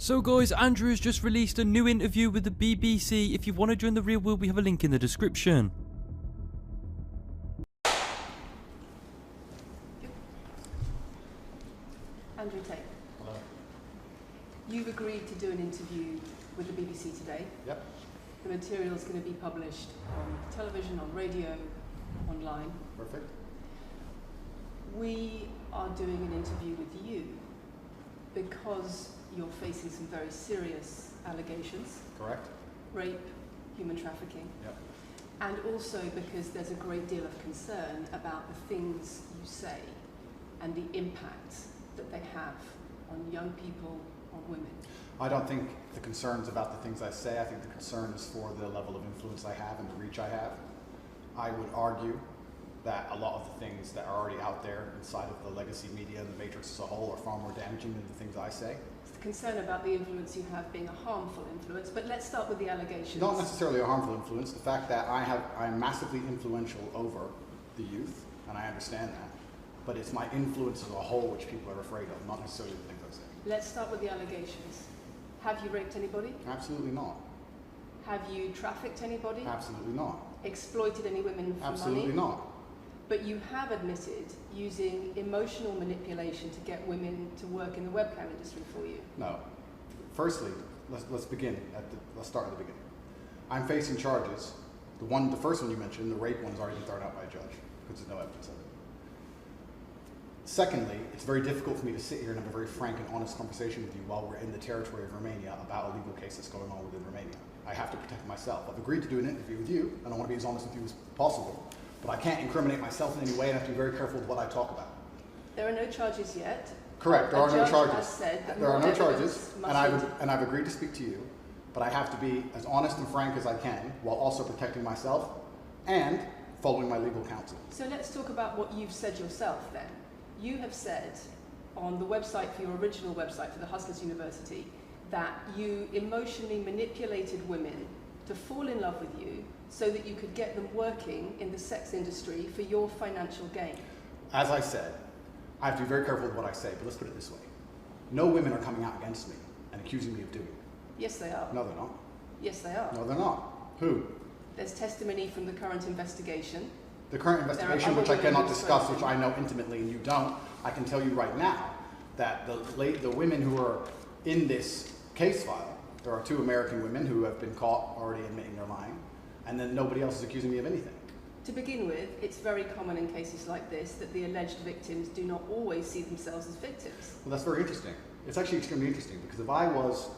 So guys, Andrew has just released a new interview with the BBC. If you want to join the real world, we have a link in the description. Andrew Tate. Hello. You've agreed to do an interview with the BBC today. Yep. The material is going to be published on television, on radio, online. Perfect. We are doing an interview with you because you're facing some very serious allegations. Correct. Rape, human trafficking. Yep. And also because there's a great deal of concern about the things you say and the impact that they have on young people, on women. I don't think the concern's about the things I say. I think the concern is for the level of influence I have and the reach I have. I would argue that a lot of the things that are already out there inside of the legacy media and the matrix as a whole are far more damaging than the things I say. It's the concern about the influence you have being a harmful influence, but let's start with the allegations. Not necessarily a harmful influence. The fact that I'm massively influential over the youth, and I understand that, but it's my influence as a whole which people are afraid of, not necessarily the things I say. Let's start with the allegations. Have you raped anybody? Absolutely not. Have you trafficked anybody? Absolutely not. Exploited any women for money? Absolutely not. But you have admitted using emotional manipulation to get women to work in the webcam industry for you. No. Firstly, let's begin let's start at the beginning. I'm facing charges. The first one you mentioned, the rape one's already been thrown out by a judge because there's no evidence of it. Secondly, it's very difficult for me to sit here and have a very frank and honest conversation with you while we're in the territory of Romania about a legal case that's going on within Romania. I have to protect myself. I've agreed to do an interview with you, and I want to be as honest with you as possible. But I can't incriminate myself in any way, and I have to be very careful with what I talk about. There are no charges yet. Correct, there are no charges. There are no charges, and I've agreed to speak to you, but I have to be as honest and frank as I can while also protecting myself and following my legal counsel. So let's talk about what you've said yourself then. You have said on the website for your original website for the Hustlers University that you emotionally manipulated women to fall in love with you so that you could get them working in the sex industry for your financial gain. As I said, I have to be very careful with what I say, but let's put it this way. No women are coming out against me and accusing me of doing it. Yes, they are. No, they're not. Yes, they are. No, they're not. Who? There's testimony from the current investigation. The current investigation, which I cannot discuss, which I know intimately and you don't, I can tell you right now that the women who are in this case file, there are 2 American women who have been caught already admitting they're lying, and then nobody else is accusing me of anything. To begin with, it's very common in cases like this that the alleged victims do not always see themselves as victims. Well, that's very interesting. It's actually extremely interesting because if I was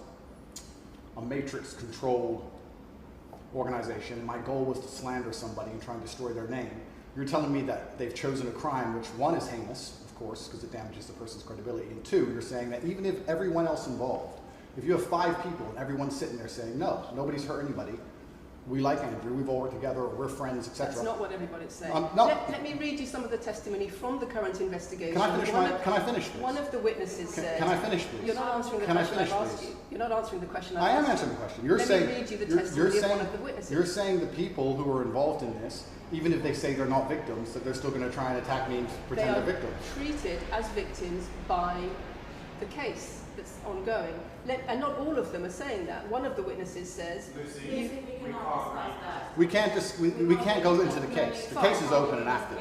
a matrix-controlled organization and my goal was to slander somebody and try and destroy their name, you're telling me that they've chosen a crime which, 1, is heinous, of course, because it damages the person's credibility, and 2, you're saying that even if everyone else involved, if you have 5 people and everyone's sitting there saying, no, nobody's hurt anybody, we like Andrew, we've all worked together, we're friends, etc. That's not what everybody's saying. No. Let me read you some of the testimony from the current investigation. Can I finish this? One of the witnesses said... Can I finish, please? You're not answering the question I've asked you. You're not answering the question I've asked you. I am answering the question. Let me read you the testimony of one of the witnesses. You're saying the people who are involved in this, even if they say they're not victims, that they're still going to try and attack me and pretend they're victims. They are treated as victims by the case that's ongoing. And not all of them are saying that. One of the witnesses says... We can't go into the case. The case is open and active.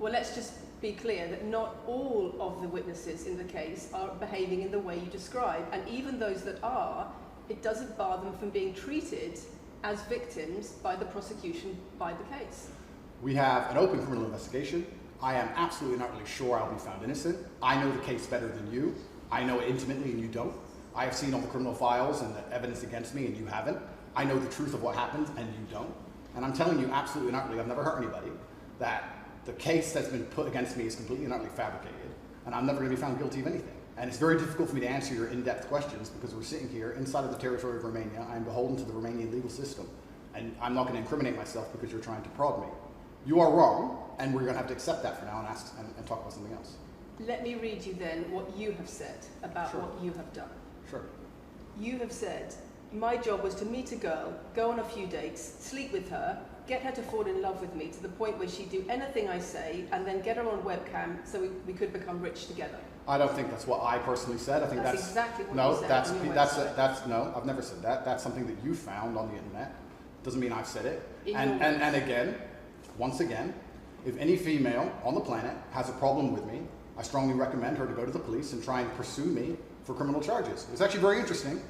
Well, let's just be clear that not all of the witnesses in the case are behaving in the way you describe. And even those that are, it doesn't bar them from being treated as victims by the prosecution, by the case. We have an open criminal investigation. I am absolutely not really sure I'll be found innocent. I know the case better than you. I know it intimately and you don't. I have seen all the criminal files and the evidence against me and you haven't. I know the truth of what happened and you don't. And I'm telling you absolutely not really, I've never hurt anybody, that the case that's been put against me is completely and utterly fabricated. And I'm never going to be found guilty of anything. And it's very difficult for me to answer your in-depth questions because we're sitting here inside of the territory of Romania. I'm beholden to the Romanian legal system. And I'm not going to incriminate myself because you're trying to prod me. You are wrong, and we're going to have to accept that for now and talk about something else. Let me read you then what you have said about what you have done. Sure. You have said, my job was to meet a girl, go on a few dates, sleep with her, get her to fall in love with me to the point where she'd do anything I say, and then get her on webcam so we could become rich together. I don't think that's what I personally said. I think that's exactly what no, you said that's on your that's website. that's no. I've never said that. That's something that you found on the internet. Doesn't mean I've said it. And again, once again, if any female on the planet has a problem with me, I strongly recommend her to go to the police and try and pursue me for criminal charges. It's actually very interesting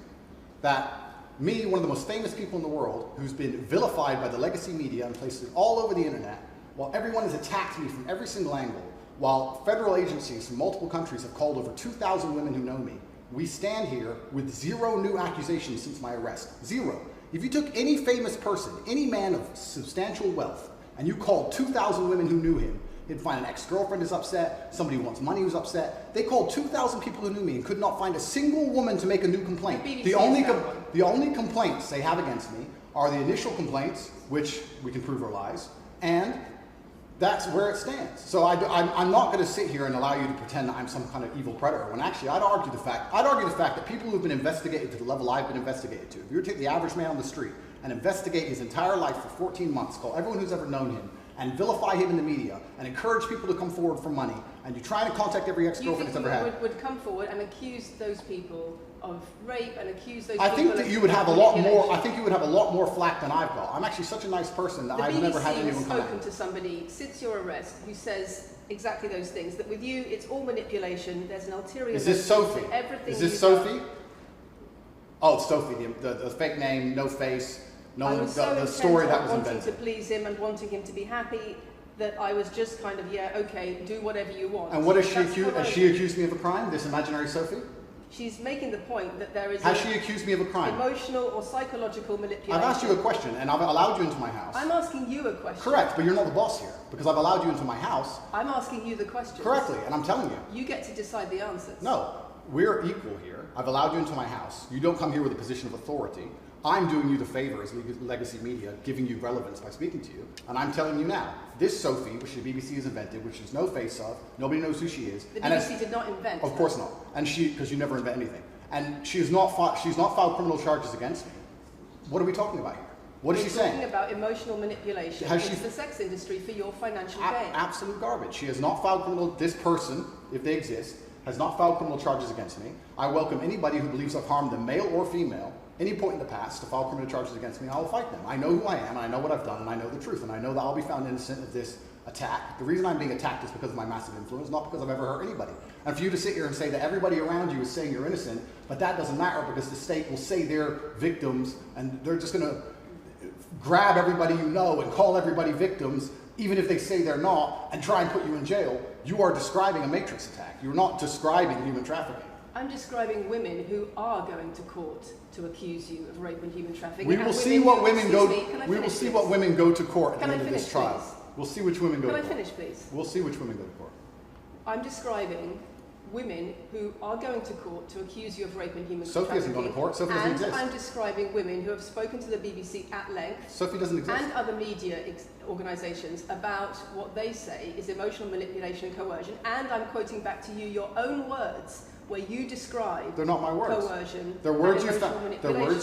that me, one of the most famous people in the world, who's been vilified by the legacy media and places all over the internet, while everyone has attacked me from every single angle, while federal agencies from multiple countries have called over 2,000 women who know me, we stand here with 0 new accusations since my arrest. 0. If you took any famous person, any man of substantial wealth, and you called 2,000 women who knew him, he'd find an ex-girlfriend is upset, somebody who wants money who's upset. They called 2,000 people who knew me and could not find a single woman to make a new complaint. The only complaints they have against me are the initial complaints, which we can prove are lies, and that's where it stands. So I'm not going to sit here and allow you to pretend that I'm some kind of evil predator, when actually I'd argue the fact that people who've been investigated to the level I've been investigated to, if you were to take the average man on the street and investigate his entire life for 14 months, call everyone who's ever known him, and vilify him in the media, and encourage people to come forward for money, and you try to contact every ex-girlfriend that's ever had. Would come forward and accuse those people of rape and accuse those I people think that of you would have a lot more. manipulation. I think you would have a lot more flack than I've got. I'm actually such a nice person that I've never had anyone come has at spoken me. to somebody since your arrest who says exactly those things. That with you, it's all manipulation. There's an ulterior. Is this motive Sophie? to everything. Is this Sophie? Oh, it's Sophie, the fake name, no face, the story that was wanting invented. to please him and wanting him to be happy, that I was just kind of, yeah, okay, do whatever you want. And what has she That's accused? Has she accused me of a crime? This imaginary Sophie? She's making the point that there is Has she accused me of a crime? emotional or psychological manipulation. I've asked you a question, and I've allowed you into my house. I'm asking you a question. Correct, but you're not the boss here, because I've allowed you into my house. I'm asking you the question. Correctly, and I'm telling you. You get to decide the answers. No, we're equal here. I've allowed you into my house. You don't come here with a position of authority. I'm doing you the favor as legacy media, giving you relevance by speaking to you. And I'm telling you now, this Sophie, which the BBC has invented, which there's no face of, nobody knows who she is. The BBC did not invent. Of course not. And because you never invent anything. And she's not filed criminal charges against me. What are we talking about here? What is she saying? Talking about emotional manipulation into the sex industry for your financial gain. Absolute garbage. She has not filed criminal. This person, if they exist, has not filed criminal charges against me. I welcome anybody who believes I've harmed them, male or female, any point in the past, to file criminal charges against me. I will fight them. I know who I am, and I know what I've done, and I know the truth, and I know that I'll be found innocent of this attack. The reason I'm being attacked is because of my massive influence, not because I've ever hurt anybody. And for you to sit here and say that everybody around you is saying you're innocent, but that doesn't matter because the state will say they're victims, and they're just going to grab everybody you know and call everybody victims, even if they say they're not, and try and put you in jail. You are describing a matrix attack. You're not describing human trafficking. I'm describing women who are going to court to accuse you of rape and human trafficking. We will see what women go. We will see what women go to court at the end of this trial. We'll see which women go to court. Can I finish, please? We'll see which women go to court. I'm describing women who are going to court to accuse you of rape and human Sophie trafficking. hasn't gone to court. Sophie doesn't exist. And I'm describing women who have spoken to the BBC at length. Sophie doesn't exist. And other media organisations about what they say is emotional manipulation and coercion. And I'm quoting back to you your own words where you describe they're not my words. Coercion. They're words you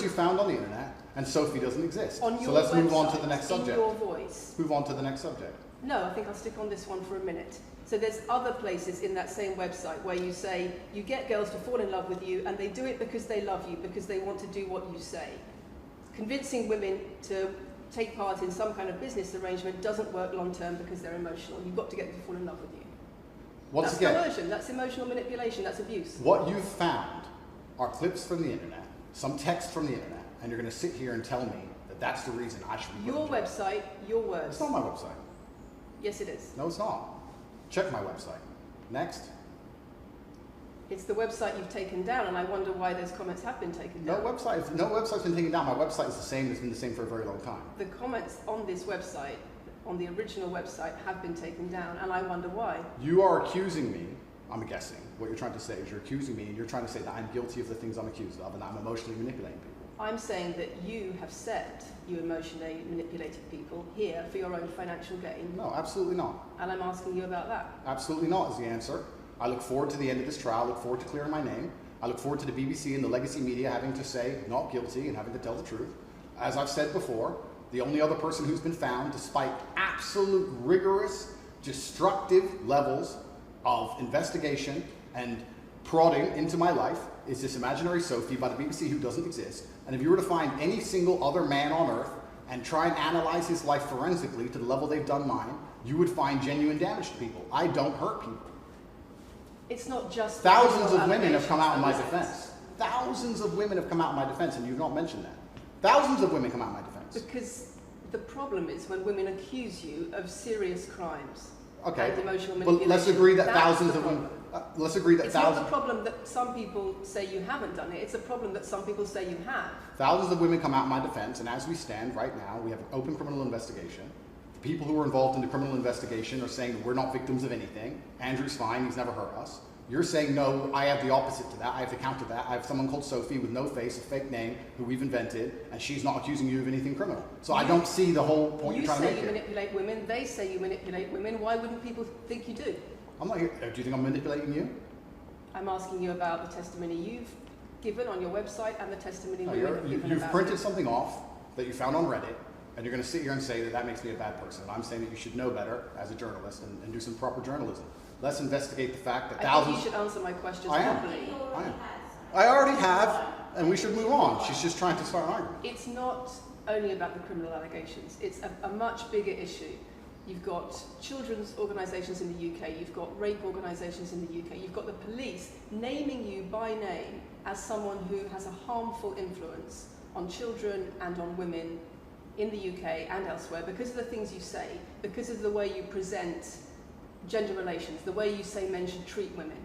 found on the internet, and Sophie doesn't exist. On your so let's move on to website, the next subject. In your voice. Move on to the next subject. No, I think I'll stick on this one for a minute. So there's other places in that same website where you say you get girls to fall in love with you and they do it because they love you, because they want to do what you say. Convincing women to take part in some kind of business arrangement doesn't work long term because they're emotional. You've got to get them to fall in love with you. That's coercion, that's emotional manipulation, that's abuse. What you've found are clips from the internet, some text from the internet, and you're going to sit here and tell me that that's the reason I should be Your website, your words. It's not my website. Yes, it is. No, it's not. Check my website. Next. It's the website you've taken down, and I wonder why those comments have been taken down. No website's been taken down. My website is the same. It's been the same for a very long time. The comments on this website, on the original website, have been taken down, and I wonder why. You are accusing me, I'm guessing, what you're trying to say is you're accusing me, and you're trying to say that I'm guilty of the things I'm accused of, and that I'm emotionally manipulating people. I'm saying that you have said you emotionally manipulated people here for your own financial gain. No, absolutely not. And I'm asking you about that. Absolutely not is the answer. I look forward to the end of this trial. I look forward to clearing my name. I look forward to the BBC and the legacy media having to say not guilty and having to tell the truth. As I've said before, the only other person who's been found, despite absolute rigorous, destructive levels of investigation and prodding into my life is this imaginary Sophie by the BBC who doesn't exist. And if you were to find any single other man on earth and try and analyze his life forensically to the level they've done mine, you would find genuine damage to people. I don't hurt people. It's not just... Thousands of women have come out in my defense. Thousands of women have come out in my defense, and you've not mentioned that. Thousands of women come out in my defense. Because the problem is when women accuse you of serious crimes. Okay, and emotional but manipulation. let's agree that That's thousands the of women... problem. let's agree that It's thousands... not the problem that some people say you haven't done it. It's a problem that some people say you have. Thousands of women come out in my defense, and as we stand right now, we have an open criminal investigation. The people who are involved in the criminal investigation are saying that we're not victims of anything. Andrew's fine, he's never hurt us. You're saying, no, I have the opposite to that. I have to counter that. I have someone called Sophie with no face, a fake name, who we've invented, and she's not accusing you of anything criminal. So I don't see the whole point you're trying to make here. You say you manipulate women, they say you manipulate women. Why wouldn't people think you do? I'm not here. Do you think I'm manipulating you? I'm asking you about the testimony you've given on your website and the testimony No, women have given you've about printed you. something off that you found on Reddit, and you're going to sit here and say that that makes me a bad person. I'm saying that you should know better as a journalist and do some proper journalism. Let's investigate the fact that thousands... I think you should answer my questions I am. properly. I am. I already have, and we should move on. She's just trying to start an argument. It's not only about the criminal allegations. It's a much bigger issue. You've got children's organisations in the UK, you've got rape organisations in the UK, you've got the police naming you by name as someone who has a harmful influence on children and on women in the UK and elsewhere because of the things you say, because of the way you present gender relations, the way you say men should treat women.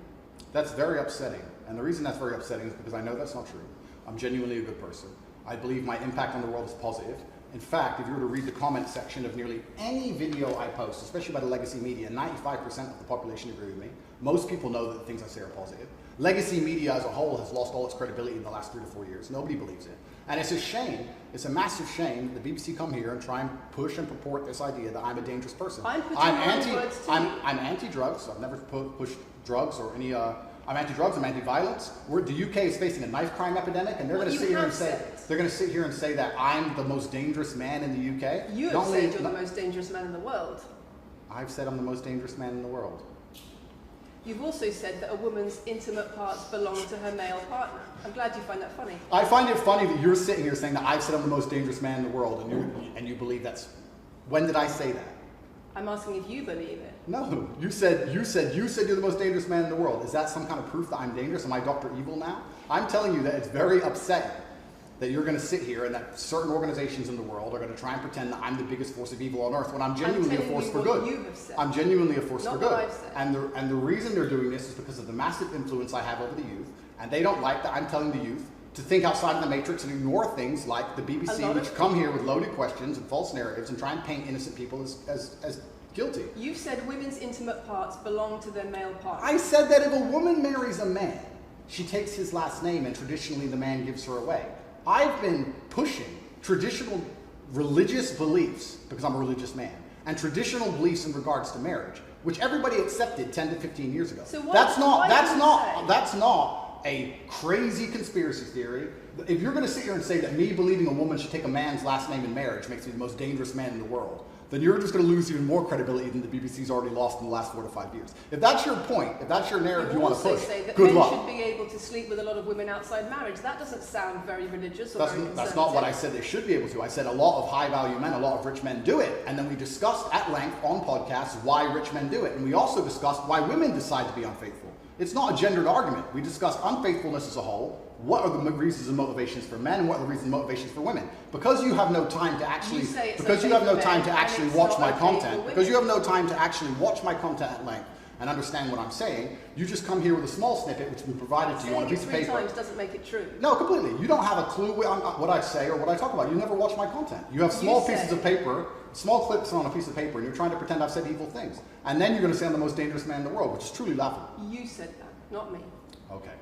That's very upsetting. And the reason that's very upsetting is because I know that's not true. I'm genuinely a good person. I believe my impact on the world is positive. In fact, if you were to read the comment section of nearly any video I post, especially by the legacy media, 95% of the population agree with me. Most people know that the things I say are positive. Legacy media as a whole has lost all its credibility in the last 3 to 4 years. Nobody believes it. And it's a shame, it's a massive shame that the BBC come here and try and push and purport this idea that I'm a dangerous person. I'm anti-drugs. I've never pushed drugs or any... I'm anti-drugs. I'm anti-violence. The UK is facing a knife crime epidemic, and they're going to sit here and say that I'm the most dangerous man in the UK. You have said you're the most dangerous man in the world. I've said I'm the most dangerous man in the world. You've also said that a woman's intimate parts belong to her male partner. I'm glad you find that funny. I find it funny that you're sitting here saying that I've said I'm the most dangerous man in the world, and you believe that's... When did I say that? I'm asking if you believe it. No, you said you're the most dangerous man in the world. Is that some kind of proof that I'm dangerous? Am I Dr. Evil now? I'm telling you that it's very upsetting that you're going to sit here and that certain organizations in the world are going to try and pretend that I'm the biggest force of evil on earth when I'm genuinely a force for good. I'm genuinely a force for good. And the reason they're doing this is because of the massive influence I have over the youth, and they don't like that I'm telling the youth to think outside of the matrix and ignore things like the BBC, which come here with loaded questions and false narratives and try and paint innocent people as guilty. You've said women's intimate parts belong to their male partner. I said that if a woman marries a man, she takes his last name and traditionally the man gives her away. I've been pushing traditional religious beliefs, because I'm a religious man, and traditional beliefs in regards to marriage, which everybody accepted 10 to 15 years ago. So that's not a crazy conspiracy theory. If you're going to sit here and say that me believing a woman should take a man's last name in marriage makes me the most dangerous man in the world, then you're just going to lose even more credibility than the BBC's already lost in the last 4 to 5 years. If that's your point, if that's your narrative you want to push, say that good luck. Men should be able to sleep with a lot of women outside marriage. That doesn't sound very religious or very conservative. That's not what I said they should be able to. I said a lot of high-value men, a lot of rich men do it. And then we discussed at length on podcasts why rich men do it. And we also discussed why women decide to be unfaithful. It's not a gendered argument. We discussed unfaithfulness as a whole. What are the reasons and motivations for men? And what are the reasons and motivations for women? Because you have no time to actually, watch my content. Because you have no time to actually watch my content at length and understand what I'm saying. You just come here with a small snippet, which has been provided to you on a piece of paper. 3 times doesn't make it true. No, completely. You don't have a clue what I say or what I talk about. You never watch my content. You have small pieces of paper, small clips on a piece of paper, and you're trying to pretend I've said evil things. And then you're going to say I'm the most dangerous man in the world, which is truly laughable. You said that, not me. Okay.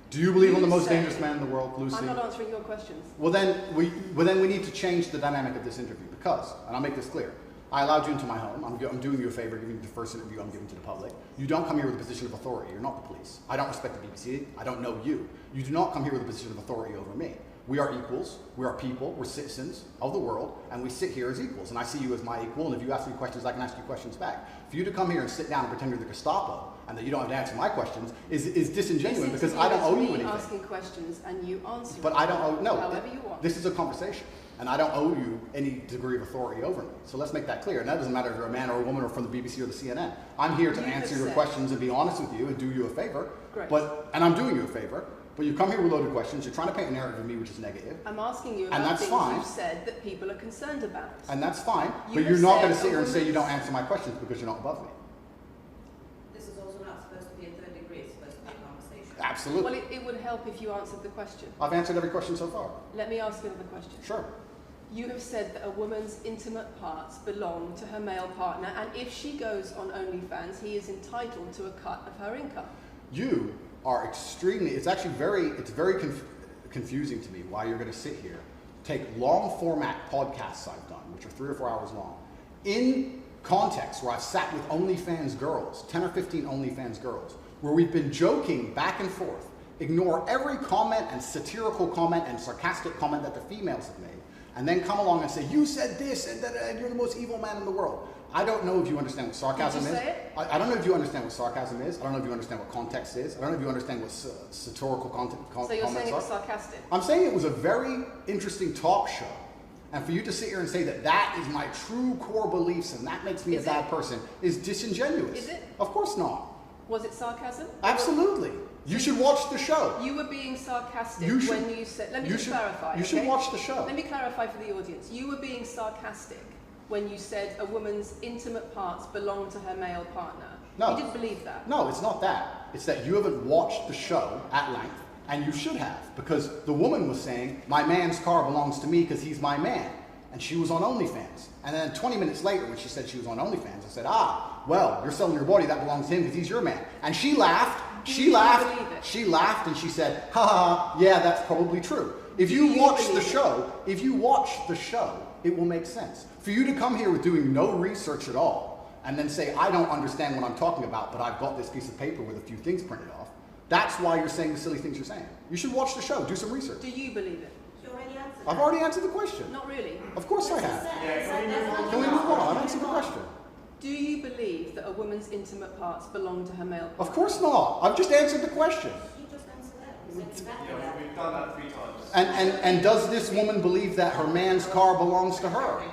Do you believe I'm the most dangerous man in the world, Lucy? I'm not answering your questions. Well, then we need to change the dynamic of this interview because, and I'll make this clear, I allowed you into my home. I'm doing you a favor, giving you the first interview I'm giving to the public. You don't come here with a position of authority. You're not the police. I don't respect the BBC. I don't know you. You do not come here with a position of authority over me. We are equals. We are people. We're citizens of the world, and we sit here as equals. And I see you as my equal, and if you ask me questions, I can ask you questions back. For you to come here and sit down and pretend you're the Gestapo and that you don't have to answer my questions is disingenuous because I don't owe you anything. Asking questions and you answer. But I don't owe, no. However you want. This is a conversation, and I don't owe you any degree of authority over me. So let's make that clear. And that doesn't matter if you're a man or a woman or from the BBC or the CNN. I'm here to answer your questions and be honest with you and do you a favor. Great. And I'm doing you a favor. But you come here with loaded questions. You're trying to paint a narrative of me which is negative. I'm asking you about things you've said that people are concerned about. And that's fine. But you're not going to sit here and say you don't answer my questions because you're not above me. This is also not supposed to be a third degree. It's supposed to be a conversation. Absolutely. Well, it would help if you answered the question. I've answered every question so far. Let me ask you another question. Sure. You have said that a woman's intimate parts belong to her male partner, and if she goes on OnlyFans, he is entitled to a cut of her income. You are extremely, it's very confusing to me why you're going to sit here, take long format podcasts I've done, which are 3 or 4 hours long, in context where I've sat with OnlyFans girls, 10 or 15 OnlyFans girls, where we've been joking back and forth, ignore every comment and satirical comment and sarcastic comment that the females have made, and then come along and say, you said this and you're the most evil man in the world. I don't know if you understand what sarcasm is. I don't know if you understand what sarcasm is. I don't know if you understand what context is. I don't know if you understand what satirical comments are. So you're saying it was sarcastic? I'm saying it was a very interesting talk show. And for you to sit here and say that that is my true core beliefs and that makes me a bad person is disingenuous. Is it? Of course not. Was it sarcasm? Absolutely. You should watch the show. You were being sarcastic when you said... Let me just clarify. You should watch the show. Let me clarify for the audience. You were being sarcastic when you said a woman's intimate parts belong to her male partner. No. You didn't believe that. No, it's not that. It's that you haven't watched the show at length, and you should have, because the woman was saying, my man's car belongs to me because he's my man. And she was on OnlyFans. And then 20 minutes later, when she said she was on OnlyFans, I said, well, you're selling your body, that belongs to him because he's your man. And she laughed, she laughed, and she said, yeah, that's probably true. If you watch the show, it will make sense. For you to come here with doing no research at all, and then say, I don't understand what I'm talking about, but I've got this piece of paper with a few things printed off, that's why you're saying the silly things you're saying. You should watch the show, do some research. Do you believe it? You already answered I've already answered the question. Not really. Of course I have. that. Can we move on? I've answered the question. Do you believe that a woman's intimate parts belong to her male partner? Of course not. I've just answered the question. You just answered that. You said exactly that. We've done that 3 times. And does this woman believe that her man's car belongs to her?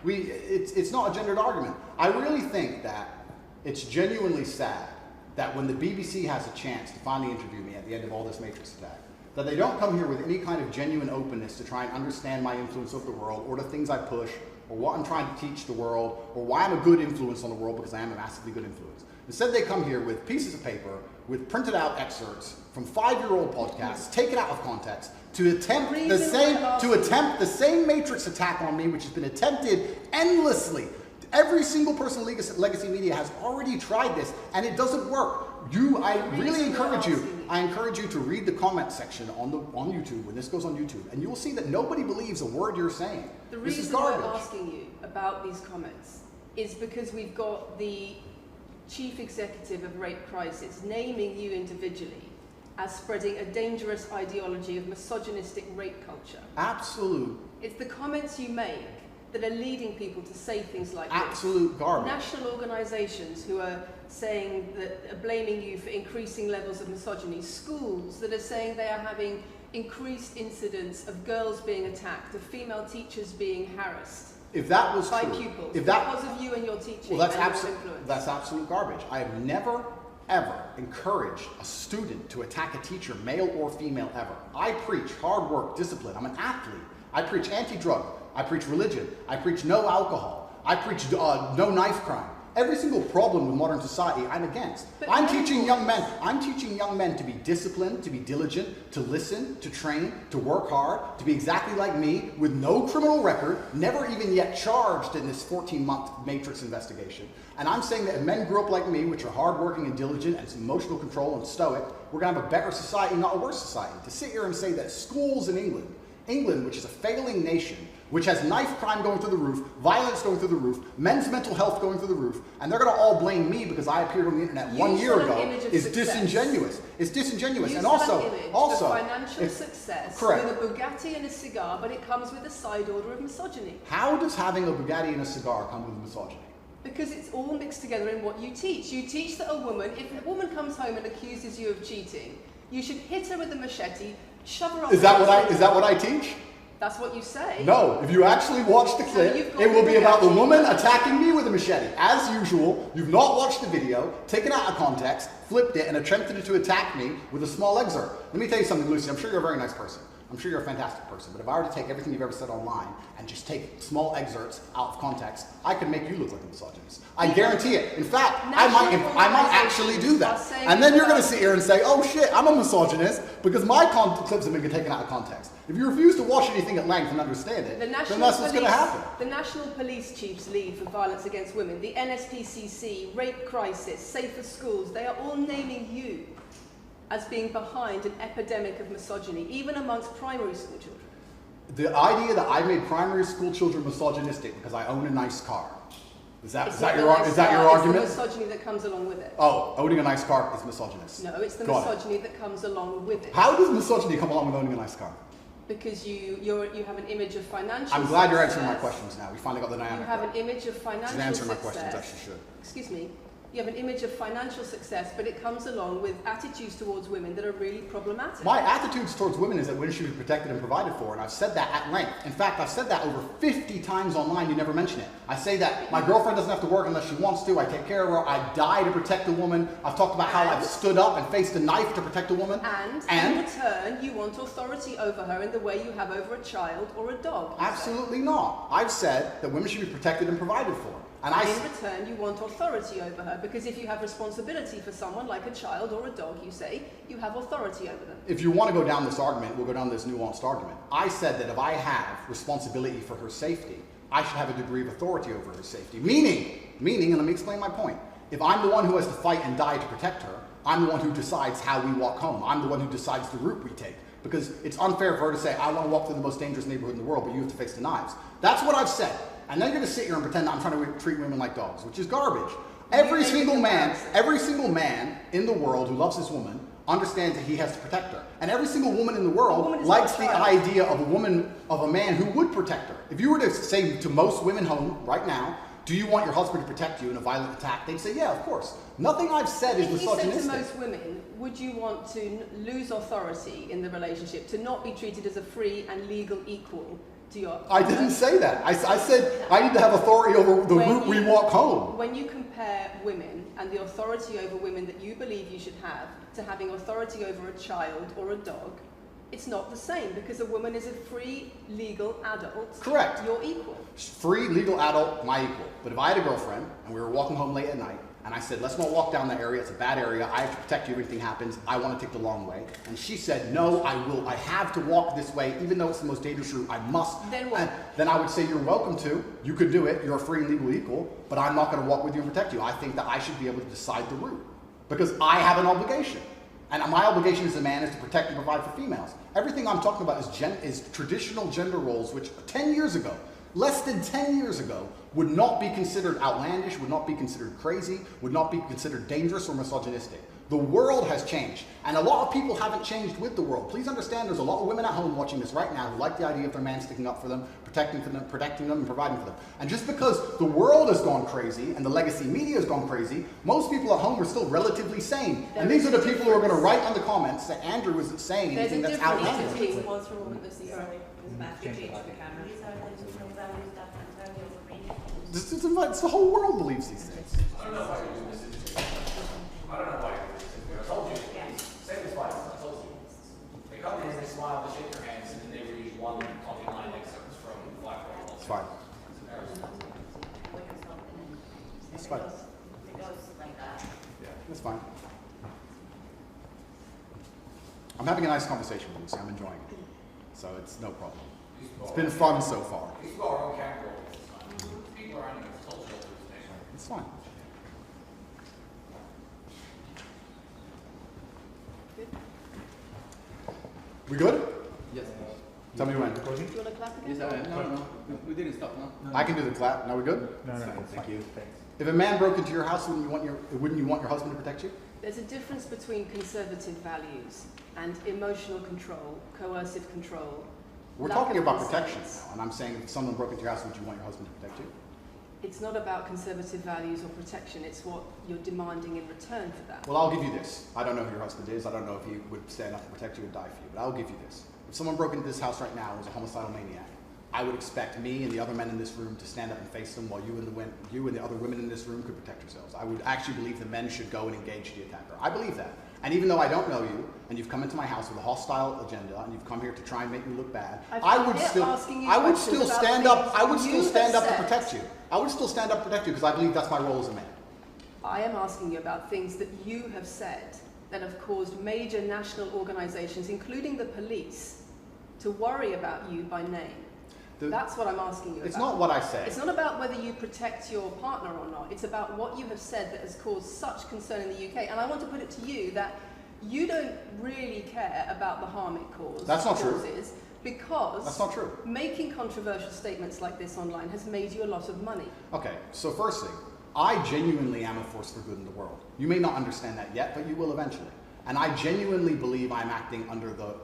It's not a gendered argument. I really think that it's genuinely sad that when the BBC has a chance to finally interview me at the end of all this Matrix attack, that they don't come here with any kind of genuine openness to try and understand my influence over the world, or the things I push, or what I'm trying to teach the world, or why I'm a good influence on the world, because I am a massively good influence. Instead, they come here with pieces of paper, with printed out excerpts from 5-year-old podcasts, taken out of context, to attempt the same Matrix attack on me, which has been attempted endlessly. Every single person in Legacy Media has already tried this, and it doesn't work. I really encourage you to read the comment section on YouTube when this goes on YouTube, and you will see that nobody believes a word you're saying. The This is reason garbage. we're asking you about these comments is because we've got the chief executive of Rape Crisis naming you individually as spreading a dangerous ideology of misogynistic rape culture. Absolute. It's the comments you make that are leading people to say things like Absolute this. garbage. National organisations who are saying that are blaming you for increasing levels of misogyny. Schools that are saying they are having increased incidents of girls being attacked, of female teachers being harassed. If that was by true, pupils, because of you and your teaching, well, that's absolute garbage. I have never, ever encouraged a student to attack a teacher, male or female, ever. I preach hard work, discipline. I'm an athlete. I preach anti-drug. I preach religion. I preach no alcohol. I preach no knife crime. Every single problem with modern society, I'm against. I'm teaching young men to be disciplined, to be diligent, to listen, to train, to work hard, to be exactly like me, with no criminal record, never even yet charged in this 14-month Matrix investigation. And I'm saying that if men grew up like me, which are hardworking and diligent and some emotional control and stoic, we're going to have a better society, not a worse society. To sit here and say that schools in England, which is a failing nation, which has knife crime going through the roof, violence going through the roof, men's mental health going through the roof, and they're going to all blame me because I appeared on the internet 1 year ago, is disingenuous. It's disingenuous. And also, financial success correct. With a Bugatti and a cigar, but it comes with a side order of misogyny. How does having a Bugatti and a cigar come with misogyny? Because it's all mixed together in what you teach. You teach that a woman, if a woman comes home and accuses you of cheating, you should hit her with a machete, shove her up. Is that what I teach? That's what you say. No, if you actually watch the clip, it will be about the woman attacking me with a machete. As usual, you've not watched the video, taken it out of context, flipped it, and attempted to attack me with a small excerpt. Let me tell you something, Lucy. I'm sure you're a very nice person. I'm sure you're a fantastic person, but if I were to take everything you've ever said online and just take small excerpts out of context, I could make you look like a misogynist. I guarantee it. In fact, I might actually do that. And then you're going to sit here and say, oh shit, I'm a misogynist because my clips have been taken out of context. If you refuse to watch anything at length and understand it, then that's what's going to happen. The National Police Chiefs League for Violence Against Women, the NSPCC, Rape Crisis, Safer Schools, they are all naming you as being behind an epidemic of misogyny, even amongst primary school children. The idea that I made primary school children misogynistic because I own a nice car. Is that your argument? It's the misogyny that comes along with it. Oh, owning a nice car is misogynist. No, it's the misogyny that comes along with it. How does misogyny come along with owning a nice car? Because you have an image of financial I'm glad you're answering my questions now. We finally got the dynamic. You have an image of financial success. She's answering my questions as she should. Excuse me. You have an image of financial success, but it comes along with attitudes towards women that are really problematic. My attitudes towards women is that women should be protected and provided for, and I've said that at length. In fact, I've said that over 50 times online, you never mention it. I say that my girlfriend doesn't have to work unless she wants to, I take care of her, I die to protect a woman. I've talked about how I've stood up and faced a knife to protect a woman. And in return, you want authority over her in the way you have over a child or a dog. Absolutely not. I've said that women should be protected and provided for. And in return, you want authority over her, because if you have responsibility for someone like a child or a dog, you say, you have authority over them. If you want to go down this argument, we'll go down this nuanced argument. I said that if I have responsibility for her safety, I should have a degree of authority over her safety. Meaning, and let me explain my point. If I'm the one who has to fight and die to protect her, I'm the one who decides how we walk home. I'm the one who decides the route we take. Because it's unfair for her to say, I want to walk through the most dangerous neighborhood in the world, but you have to face the knives. That's what I've said. And then you're going to sit here and pretend that I'm trying to treat women like dogs, which is garbage. Every single man in the world who loves his woman understands that he has to protect her. And every single woman in the world likes the idea of a man who would protect her. If you were to say to most women home right now, do you want your husband to protect you in a violent attack? They'd say, yeah, of course. Nothing I've said is misogynistic. If you said to most women, would you want to lose authority in the relationship, to not be treated as a free and legal equal? I didn't say that. I said I need to have authority over the route we walk home. When you compare women and the authority over women that you believe you should have to having authority over a child or a dog, it's not the same, because a woman is a free, legal adult. Correct. You're equal. Free, legal adult, my equal. But if I had a girlfriend and we were walking home late at night, and I said, let's not walk down that area, it's a bad area, I have to protect you if anything happens, I want to take the long way. And she said, no, I have to walk this way, even though it's the most dangerous route, I must. Then what? Then I would say, you're welcome to, you could do it, you're a free and legal equal, but I'm not going to walk with you and protect you. I think that I should be able to decide the route, because I have an obligation. And my obligation as a man is to protect and provide for females. Everything I'm talking about is traditional gender roles, which 10 years ago, less than 10 years ago, would not be considered outlandish, would not be considered crazy, would not be considered dangerous or misogynistic. The world has changed, and a lot of people haven't changed with the world. Please understand there's a lot of women at home watching this right now who like the idea of their man sticking up for them, protecting them, and providing for them. And just because the world has gone crazy and the legacy media has gone crazy, most people at home are still relatively sane. And these are the people who are going to write on the comments that Andrew wasn't saying anything that's outlandish. It's the whole world believes these things. I don't know why you're doing this. I don't know why you're doing this. I told you. Say this twice. I told you. They come in, they smile, they shake their hands, and then they read one talking line excerpts from Black Girl. It's fine. It's fine. It goes like that. Yeah, that's fine. I'm having a nice conversation with Lucy. I'm enjoying it. So it's no problem. It's been fun so far. These are our own category. People are animals, told shelters. It's fine. We good? Yes. Tell me when. Do you want to clap again? Yes, no. We didn't stop, no? I can do the clap. Now we good? No. Thank you. If a man broke into your house, wouldn't you want your husband to protect you? There's a difference between conservative values and emotional control, coercive control. We're talking about protection now, and I'm saying if someone broke into your house, would you want your husband to protect you? It's not about conservative values or protection, it's what you're demanding in return for that. Well, I'll give you this. I don't know who your husband is. I don't know if he would stand up to protect you or die for you, but I'll give you this. If someone broke into this house right now and was a homicidal maniac, I would expect me and the other men in this room to stand up and face them while you and the other women in this room could protect yourselves. I would actually believe the men should go and engage the attacker. I believe that. And even though I don't know you, and you've come into my house with a hostile agenda, and you've come here to try and make me look bad, I would still stand up to protect you. I would still stand up to protect you because I believe that's my role as a man. I am asking you about things that you have said that have caused major national organizations, including the police, to worry about you by name. That's what I'm asking you about. It's not what I say. It's not about whether you protect your partner or not. It's about what you have said that has caused such concern in the UK. And I want to put it to you that you don't really care about the harm it causes. That's not true. Because that's not true. Making controversial statements like this online has made you a lot of money. Okay, so first thing, I genuinely am a force for good in the world. You may not understand that yet, but you will eventually. And I genuinely believe I'm acting under the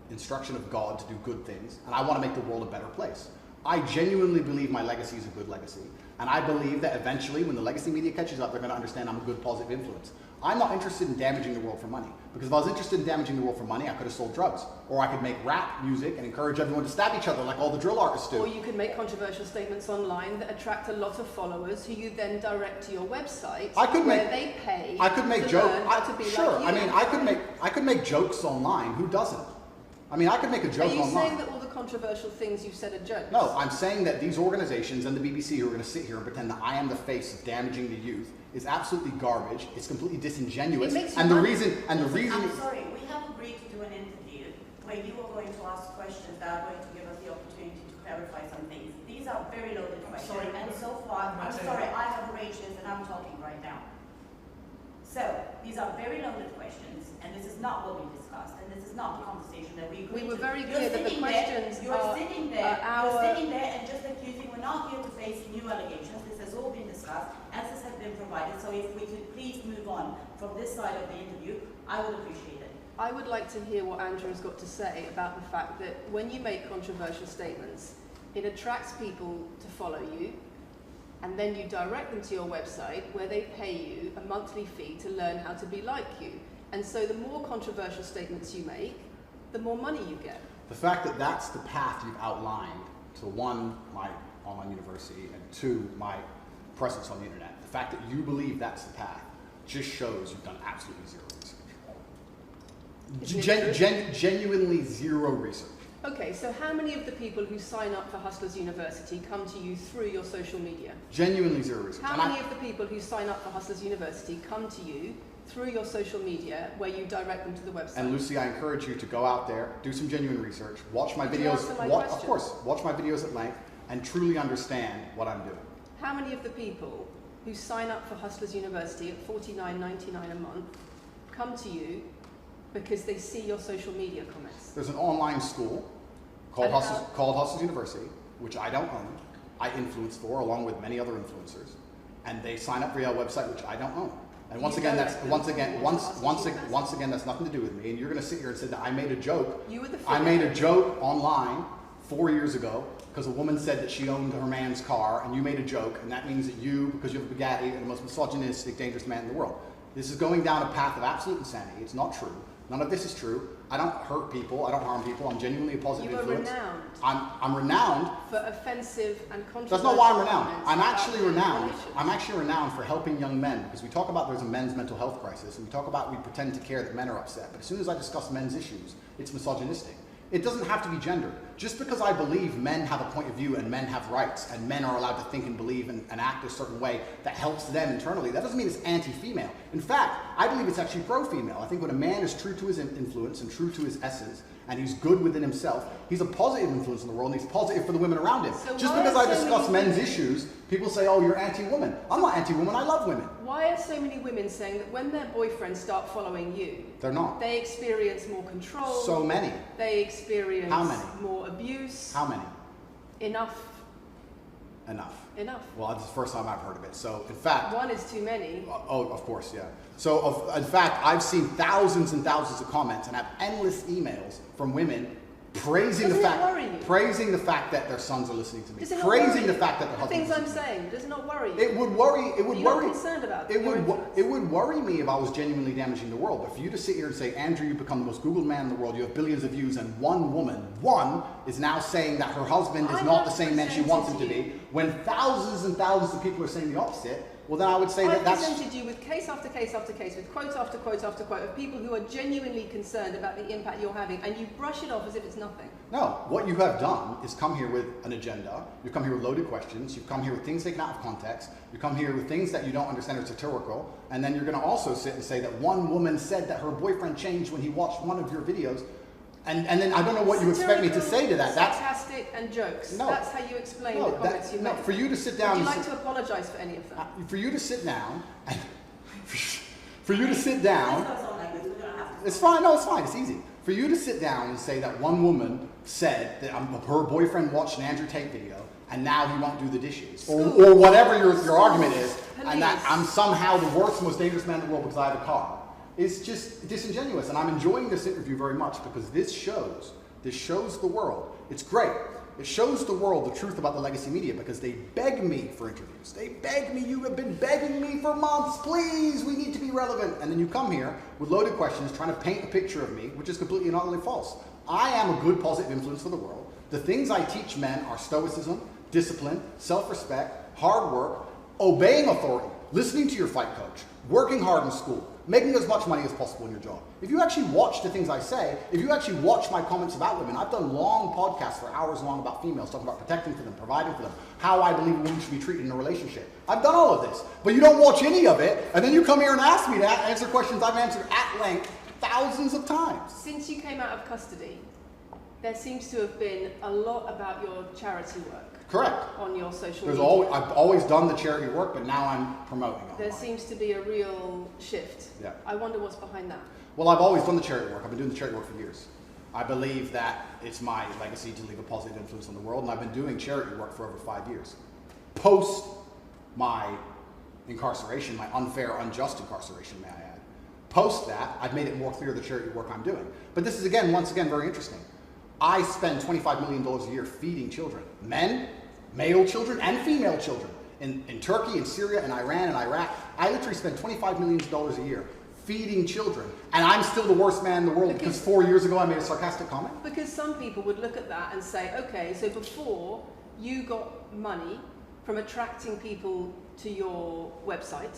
instruction of God to do good things, and I want to make the world a better place. I genuinely believe my legacy is a good legacy, and I believe that eventually when the legacy media catches up, they're going to understand I'm a good positive influence. I'm not interested in damaging the world for money, because if I was interested in damaging the world for money, I could have sold drugs, or I could make rap music and encourage everyone to stab each other like all the drill artists do. Or you could make controversial statements online that attract a lot of followers who you then direct to your website where they pay to learn how to be like you. I could make jokes online. Who doesn't? I mean, I could make a joke online. Are you saying that all the controversial things you've said are jokes? No, I'm saying that these organizations and the BBC who are going to sit here and pretend that I am the face of damaging the youth is absolutely garbage. It's completely disingenuous. I'm sorry, we have agreed to do an interview where you are going to ask questions that are going to give us the opportunity to clarify some things. These are very loaded questions, and so far, I'm sorry, I have arranged this and I'm talking right now. So, these are very loaded questions, and this is not what we discussed, and this is not the conversation that we agreed to. We were very clear that the questions You're sitting there and just accusing, we're not here to face new allegations. This has all been discussed, answers have been provided, so if we could please move on from this side of the interview, I would appreciate it. I would like to hear what Andrew's got to say about the fact that when you make controversial statements, it attracts people to follow you, and then you direct them to your website where they pay you a monthly fee to learn how to be like you. And so the more controversial statements you make, the more money you get. The fact that that's the path you've outlined to one, my online university, and two, my presence on the internet, the fact that you believe that's the path just shows you've done absolutely zero research. Genuinely zero research. Okay, so how many of the people who sign up for Hustlers University come to you through your social media? Genuinely zero research. How many of the people who sign up for Hustlers University come to you through your social media where you direct them to the website? And Lucy, I encourage you to go out there, do some genuine research, watch my videos, of course, watch my videos at length, and truly understand what I'm doing. How many of the people who sign up for Hustlers University at $49.99 a month come to you because they see your social media comments? There's an online school called Hustlers University, which I don't own. I influence for, along with many other influencers, and they sign up via a website which I don't own. And once again, that's nothing to do with me. And you're going to sit here and say that I made a joke. I made a joke online 4 years ago because a woman said that she owned her man's car, and you made a joke, and that means that you, because you have a Bugatti, are the most misogynistic, dangerous man in the world. This is going down a path of absolute insanity. It's not true. None of this is true. I don't hurt people. I don't harm people. I'm genuinely a positive influence. You are renowned. I'm renowned for offensive and controversial. That's not why I'm renowned. I'm actually renowned. I'm actually renowned for helping young men, because we talk about there's a men's mental health crisis, and we talk about we pretend to care that men are upset. But as soon as I discuss men's issues, it's misogynistic. It doesn't have to be gendered. Just because I believe men have a point of view and men have rights and men are allowed to think and believe and act a certain way that helps them internally, that doesn't mean it's anti-female. In fact, I believe it's actually pro-female. I think when a man is true to his influence and true to his essence, and he's good within himself, he's a positive influence in the world, and he's positive for the women around him. So just because I discuss men's issues, people say, oh, you're anti-woman. I'm not anti-woman, I love women. Why are so many women saying that when their boyfriends start following you, they're not. They experience more control. So many. They experience How many? more abuse. How many? Enough. Enough. Enough. Well, this is the first time I've heard of it. So, in fact... One is too many. Oh, of course, yeah. So, in fact, I've seen thousands and thousands of comments and have endless emails from women praising Doesn't the it worry you? fact, praising the fact that their sons are listening to me, Does it not praising worry the you? fact that their The husbands things I'm listen to me. saying, does it not worry you? It would worry. It would You're worry. not concerned about It your would. influence? It would worry me if I was genuinely damaging the world. But for you to sit here and say, Andrew, you become the most Googled man in the world. You have billions of views, and one woman, is now saying that her husband is I not have the same man she wants him to presented be, when thousands and thousands of people are saying the opposite. Well, then I would say that I've that's. presented you with case after case after case, with quote after quote after quote of people who are genuinely concerned about the impact you're having, and you brush it off as if it's nothing. No, what you have done is come here with an agenda. You've come here with loaded questions. You've come here with things taken out of context. You come here with things that you don't understand are satirical. And then you're going to also sit and say that one woman said that her boyfriend changed when he watched one of your videos. And then I don't know what you expect me to say to that. That's sarcastic and jokes. No. That's how you explain no, the comments you no. make. For you to sit down. Would you and like to apologise for any of them? for you to sit down. And for you to sit down. It's fine. No, it's fine. It's easy. For you to sit down and say that one woman said that her boyfriend watched an Andrew Tate video and now he won't do the dishes, or whatever your argument is, and that I'm somehow the worst, most dangerous man in the world because I have a car, is just disingenuous. And I'm enjoying this interview very much because this shows the world. It's great. It shows the world the truth about the legacy media because they beg me for interviews. They beg me. You have been begging me for months. Please, we need to be relevant. And then you come here with loaded questions trying to paint a picture of me, which is completely and utterly false. I am a good positive influence for the world. The things I teach men are stoicism, discipline, self-respect, hard work, obeying authority, listening to your fight coach, working hard in school, making as much money as possible in your job. If you actually watch the things I say, if you actually watch my comments about women, I've done long podcasts for hours long about females, talking about protecting for them, providing for them, how I believe a woman should be treated in a relationship. I've done all of this, but you don't watch any of it, and then you come here and ask me to answer questions I've answered at length thousands of times. Since you came out of custody, there seems to have been a lot about your charity work. Correct. On your social There's media. I've always done the charity work, but now I'm promoting it. There seems to be a real shift. Yeah. I wonder what's behind that. Well, I've always done the charity work. I've been doing the charity work for years. I believe that it's my legacy to leave a positive influence on the world, and I've been doing charity work for over 5 years. Post my incarceration, my unfair, unjust incarceration, may I add. Post that, I've made it more clear the charity work I'm doing. But this is, once again, very interesting. I spend $25 million a year feeding children. Men, male children, and female children. In Turkey, in Syria, in Iran, and Iraq, I literally spend $25 million a year feeding children. And I'm still the worst man in the world because 4 years ago I made a sarcastic comment? Because some people would look at that and say, okay, so before you got money from attracting people to your website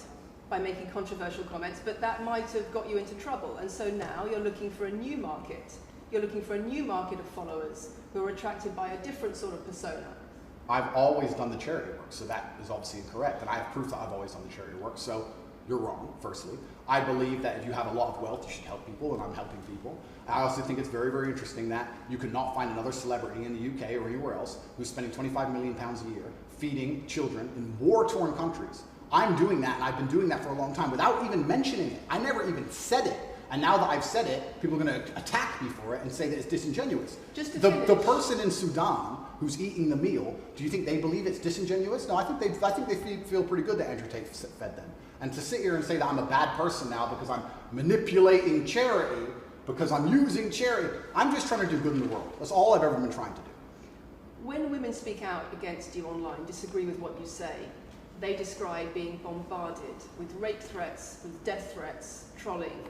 by making controversial comments, but that might have got you into trouble. And so now you're looking for a new market. You're looking for a new market of followers who are attracted by a different sort of persona. I've always done the charity work, so that is obviously incorrect. And I have proof that I've always done the charity work, so you're wrong, firstly. I believe that if you have a lot of wealth, you should help people, and I'm helping people. I also think it's very, very interesting that you could not find another celebrity in the UK or anywhere else who's spending £25 million a year feeding children in war-torn countries. I'm doing that, and I've been doing that for a long time without even mentioning it. I never even said it. And now that I've said it, people are going to attack me for it and say that it's disingenuous. The person in Sudan who's eating the meal, do you think they believe it's disingenuous? No, I think they feel pretty good that Andrew Tate fed them. And to sit here and say that I'm a bad person now because I'm manipulating charity, because I'm using charity, I'm just trying to do good in the world. That's all I've ever been trying to do. When women speak out against you online, disagree with what you say, they describe being bombarded with rape threats, with death threats, trolling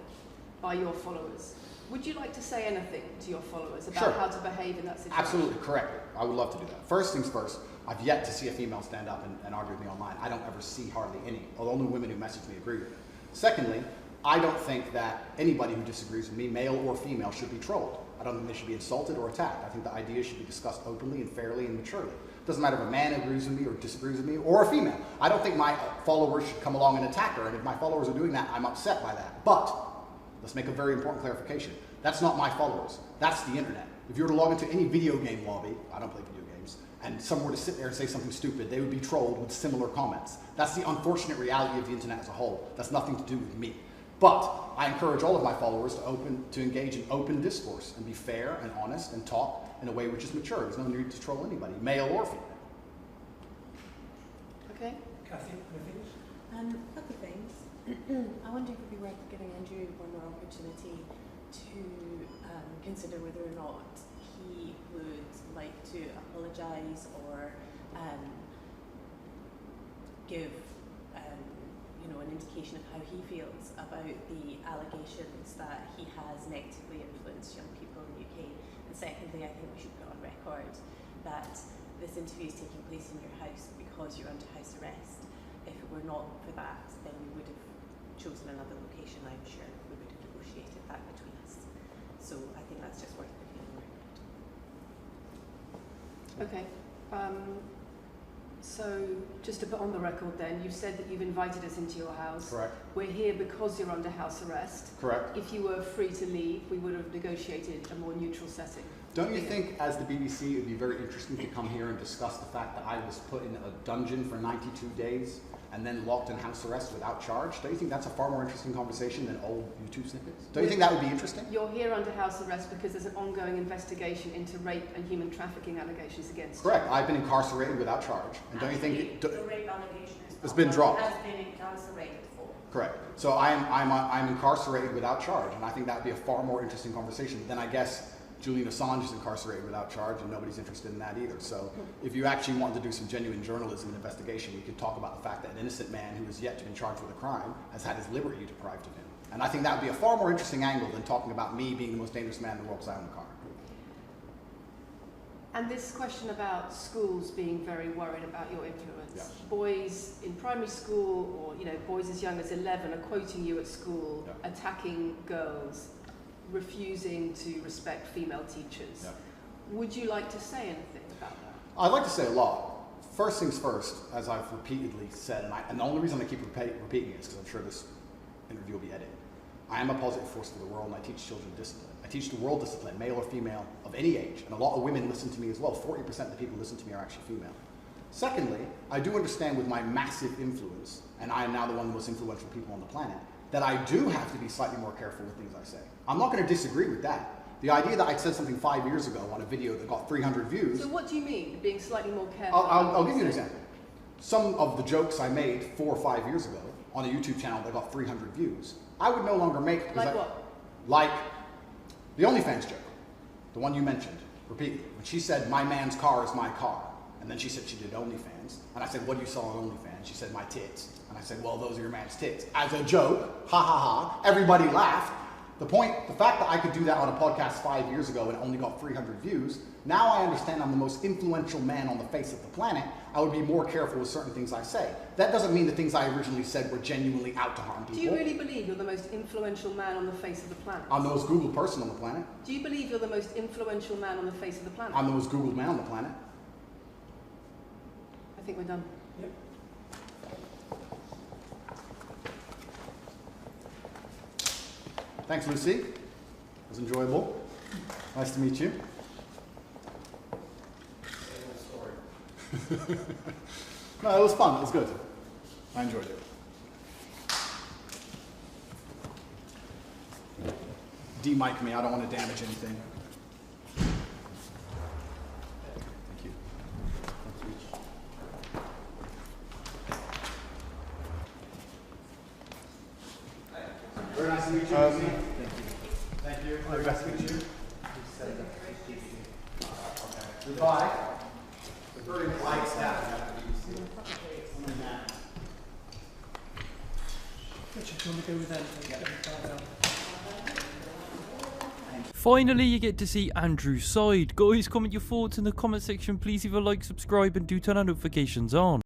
by your followers. Would you like to say anything to your followers about how to behave in that situation? Absolutely, correctly. I would love to do that. First things first, I've yet to see a female stand up and argue with me online. I don't ever see hardly any. Only women who message me agree with me. Secondly, I don't think that anybody who disagrees with me, male or female, should be trolled. I don't think they should be insulted or attacked. I think the ideas should be discussed openly and fairly and maturely. It doesn't matter if a man agrees with me or disagrees with me, or a female. I don't think my followers should come along and attack her, and if my followers are doing that, I'm upset by that. But let's make a very important clarification. That's not my followers. That's the internet. If you were to log into any video game lobby, I don't play video games, and someone were to sit there and say something stupid, they would be trolled with similar comments. That's the unfortunate reality of the internet as a whole. That's nothing to do with me. But I encourage all of my followers to engage in open discourse and be fair and honest and talk in a way which is mature. There's no need to troll anybody, male or female. Okay. Kathy, anything? A couple of things. I wonder if it would be worth giving Andrew one more opportunity to consider whether or not he would like to apologise or give an indication of how he feels about the allegations that he has negatively influenced young people in the UK. And secondly, I think we should put on record that this interview is taking place in your house because you're under house arrest. If it were not for that, then we would have chosen another location, I'm sure. We would have negotiated that between us. So I think that's just worth putting on record. Okay. So, just to put on the record then, you've said that you've invited us into your house. Correct. We're here because you're under house arrest. Correct. If you were free to leave, we would have negotiated a more neutral setting. Don't you think, as the BBC, it would be very interesting to come here and discuss the fact that I was put in a dungeon for 92 days and then locked in house arrest without charge? Don't you think that's a far more interesting conversation than old YouTube snippets? Don't you think that would be interesting? You're here under house arrest because there's an ongoing investigation into rape and human trafficking allegations against Correct. I've been incarcerated without charge. And don't you think the rape allegation it's been dropped? Has been incarcerated for. Correct. So I'm incarcerated without charge, and I think that would be a far more interesting conversation than, I guess, Julian Assange is incarcerated without charge, and nobody's interested in that either. So if you actually wanted to do some genuine journalism and investigation, we could talk about the fact that an innocent man who has yet to be charged with a crime has had his liberty deprived of him. And I think that would be a far more interesting angle than talking about me being the most dangerous man in the world because I own a car. And this question about schools being very worried about your influence. Yes. Boys in primary school, or boys as young as 11 are quoting you at school, Yeah. attacking girls, refusing to respect female teachers. Yeah. Would you like to say anything about that? I'd like to say a lot. First things first, as I've repeatedly said, and the only reason I keep repeating it is because I'm sure this interview will be edited. I am a positive force for the world, and I teach children discipline. I teach the world discipline, male or female, of any age. And a lot of women listen to me as well. 40% of the people who listen to me are actually female. Secondly, I do understand with my massive influence, and I am now the one of the most influential people on the planet, that I do have to be slightly more careful with things I say. I'm not going to disagree with that. The idea that I said something 5 years ago on a video that got 300 views... So what do you mean, being slightly more careful? I'll give you an example. Some of the jokes I made 4 or 5 years ago on a YouTube channel that got 300 views, I would no longer make... Like what? Like the OnlyFans joke, the one you mentioned repeatedly. When she said, my man's car is my car, and then she said she did OnlyFans, and I said, what do you sell on OnlyFans? She said, my tits. And I said, well, those are your man's tits. As a joke, ha ha ha, everybody laughed. The fact that I could do that on a podcast 5 years ago and it only got 300 views, now I understand I'm the most influential man on the face of the planet. I would be more careful with certain things I say. That doesn't mean the things I originally said were genuinely out to harm people. Do you really believe you're the most influential man on the face of the planet? I'm the most Googled person on the planet. Do you believe you're the most influential man on the face of the planet? I'm the most Googled man on the planet. I think we're done. Yep. Thanks, Lucy. It was enjoyable. Nice to meet you. No, it was fun. It was good. I enjoyed it. De-mic me. I don't want to damage anything. Thank you. Very nice to meet you. Thank you. Thank you. Very nice to meet you. Goodbye. The very polite staff at the BBC. Richard, do you want to go with them? Finally, you get to see Andrew's side. Guys, comment your thoughts in the comment section. Please leave a like, subscribe, and do turn our notifications on.